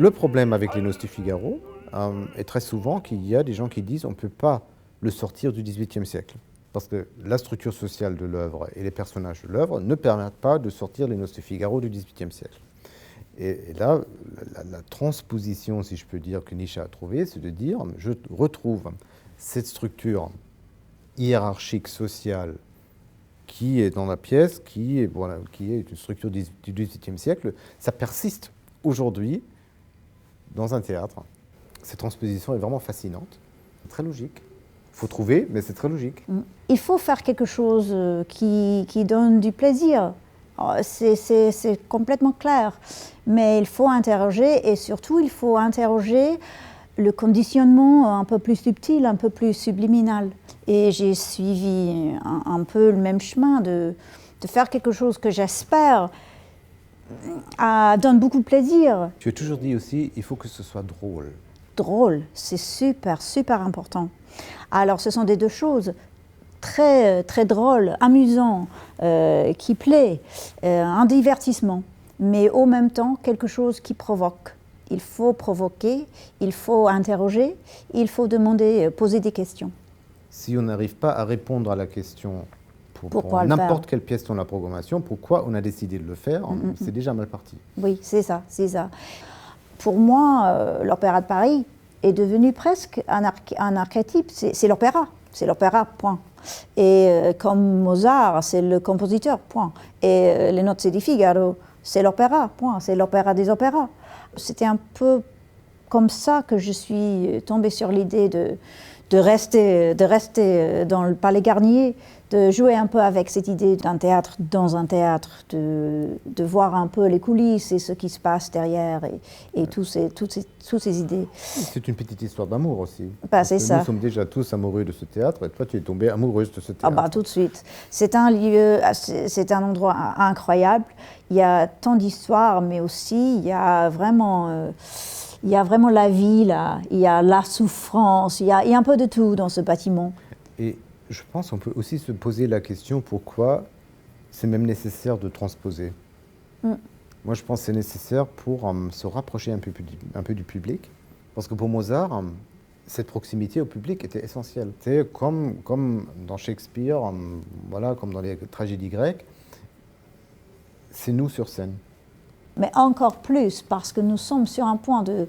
Le problème avec les Noces du Figaro est très souvent qu'il y a des gens qui disent on ne peut pas le sortir du XVIIIe siècle. Parce que la structure sociale de l'œuvre et les personnages de l'œuvre ne permettent pas de sortir les Noces du Figaro du XVIIIe siècle. Et là, la transposition, si je peux dire, que Nietzsche a trouvée, c'est de dire je retrouve cette structure hiérarchique sociale qui est dans la pièce, qui est une structure du XVIIIe siècle, ça persiste aujourd'hui dans un théâtre. Cette transposition est vraiment fascinante, très logique. Il faut trouver, mais c'est très logique. Il faut faire quelque chose qui donne du plaisir. C'est complètement clair. Mais il faut interroger, et surtout il faut interroger le conditionnement un peu plus subtil, un peu plus subliminal. Et j'ai suivi un peu le même chemin de faire quelque chose que j'espère donne beaucoup de plaisir. Tu as toujours dit aussi, il faut que ce soit drôle. Drôle, c'est super, super important. Alors ce sont des deux choses très, très drôles, amusants, qui plaît, un divertissement, mais en même temps quelque chose qui provoque. Il faut provoquer, il faut interroger, il faut demander, poser des questions. Si on n'arrive pas à répondre à la question pour n'importe quelle pièce dans la programmation, pourquoi on a décidé de le faire, c'est déjà mal parti. Oui, c'est ça, c'est ça. Pour moi, l'Opéra de Paris est devenu presque un archétype, c'est l'opéra, point. Et comme Mozart, c'est le compositeur, point. Et les Nozze di Figaro, c'est l'opéra, point. C'est l'opéra des opéras. C'était un peu comme ça que je suis tombée sur l'idée de rester dans le Palais Garnier, de jouer un peu avec cette idée d'un théâtre dans un théâtre, de voir un peu les coulisses et ce qui se passe derrière et toutes ces idées. C'est une petite histoire d'amour aussi. C'est ça. Nous sommes déjà tous amoureux de ce théâtre et toi tu es tombée amoureuse de ce théâtre. Tout de suite. C'est un lieu, c'est un endroit incroyable. Il y a tant d'histoires, mais aussi il y a vraiment la vie là, il y a la souffrance, il y a un peu de tout dans ce bâtiment. Et je pense qu'on peut aussi se poser la question pourquoi c'est même nécessaire de transposer. Moi je pense que c'est nécessaire pour se rapprocher un peu du public. Parce que pour Mozart, cette proximité au public était essentielle. C'est comme dans Shakespeare, comme dans les tragédies grecques, c'est nous sur scène. Mais encore plus, parce que nous sommes sur un point de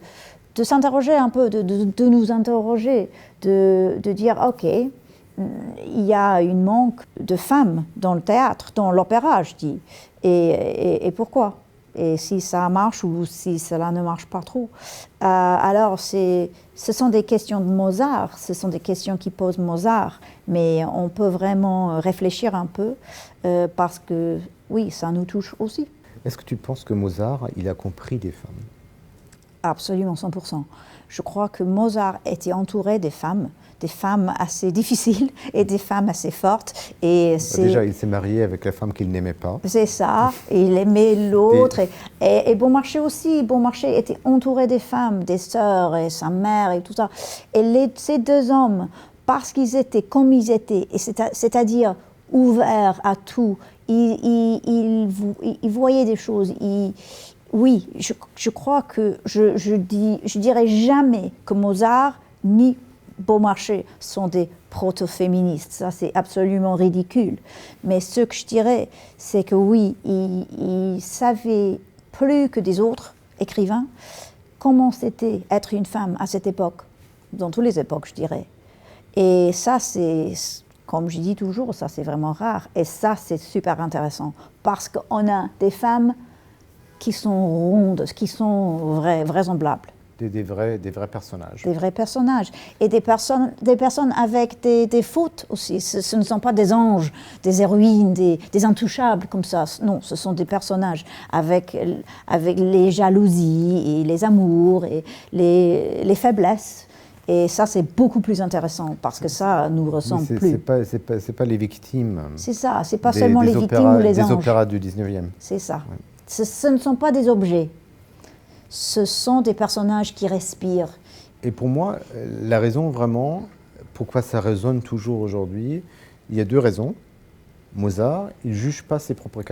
s'interroger un peu, de nous interroger, de dire, OK, il y a une manque de femmes dans le théâtre, dans l'opéra, je dis. Et pourquoi? Et si ça marche ou si cela ne marche pas trop. Alors, ce sont des questions de Mozart, ce sont des questions qui posent Mozart, mais on peut vraiment réfléchir un peu, parce que, oui, ça nous touche aussi. Est-ce que tu penses que Mozart, il a compris des femmes? Absolument, 100%. Je crois que Mozart était entouré des femmes assez difficiles et des femmes assez fortes. Et déjà, il s'est marié avec la femme qu'il n'aimait pas. C'est ça, il aimait l'autre. Et Beaumarchais aussi, Beaumarchais était entouré des femmes, des sœurs et sa mère et tout ça. Et ces deux hommes, parce qu'ils étaient comme ils étaient, c'est-à-dire ouverts à tout, ils voyaient des choses. Oui, je crois que je dirais jamais que Mozart ni Beaumarchais sont des proto-féministes. Ça, c'est absolument ridicule. Mais ce que je dirais, c'est que oui, ils savaient plus que des autres écrivains comment c'était être une femme à cette époque, dans toutes les époques, je dirais. Et ça, c'est, comme je dis toujours, ça, c'est vraiment rare. Et ça, c'est super intéressant, parce qu'on a des femmes qui sont rondes, qui sont vraisemblables. Des vrais personnages. Des vrais personnages. Et des personnes avec des fautes aussi. Ce ne sont pas des anges, des héroïnes, des intouchables comme ça. Non, ce sont des personnages avec les jalousies et les amours et les faiblesses. Et ça, c'est beaucoup plus intéressant parce que ça nous ressemble plus. C'est pas les victimes. C'est ça, c'est pas seulement les victimes ou les anges. Des opéras du 19e. C'est ça. Ouais. Ce ne sont pas des objets. Ce sont des personnages qui respirent. Et pour moi, la raison vraiment, pourquoi ça résonne toujours aujourd'hui, il y a deux raisons. Mozart, il ne juge pas ses propres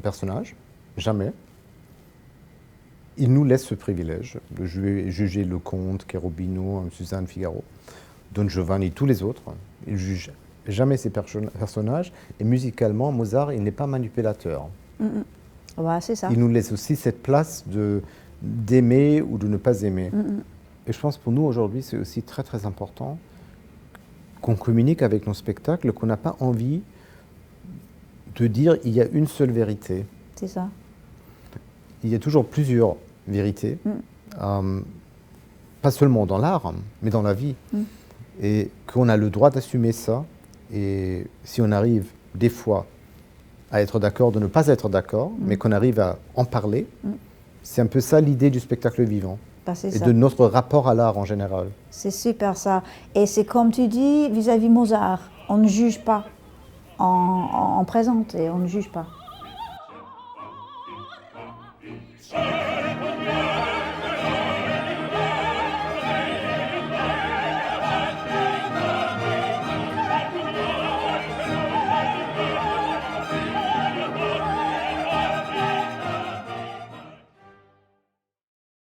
personnages, jamais. il nous laisse ce privilège de juger Lecomte, Cherubino, Suzanne Figaro, Don Giovanni, tous les autres. Il ne juge jamais ces personnages. Et musicalement, Mozart, il n'est pas manipulateur. Ouais, c'est ça. Il nous laisse aussi cette place d'aimer ou de ne pas aimer. Et je pense pour nous aujourd'hui, c'est aussi très très important qu'on communique avec nos spectacles, qu'on n'a pas envie de dire il y a une seule vérité. C'est ça. Il y a toujours plusieurs vérités, pas seulement dans l'art, mais dans la vie. Et qu'on a le droit d'assumer ça. Et si on arrive des fois à être d'accord, de ne pas être d'accord, mais qu'on arrive à en parler, c'est un peu ça l'idée du spectacle vivant. Et de notre rapport à l'art en général. C'est super ça. Et c'est comme tu dis vis-à-vis Mozart, on ne juge pas, on présente et on ne juge pas.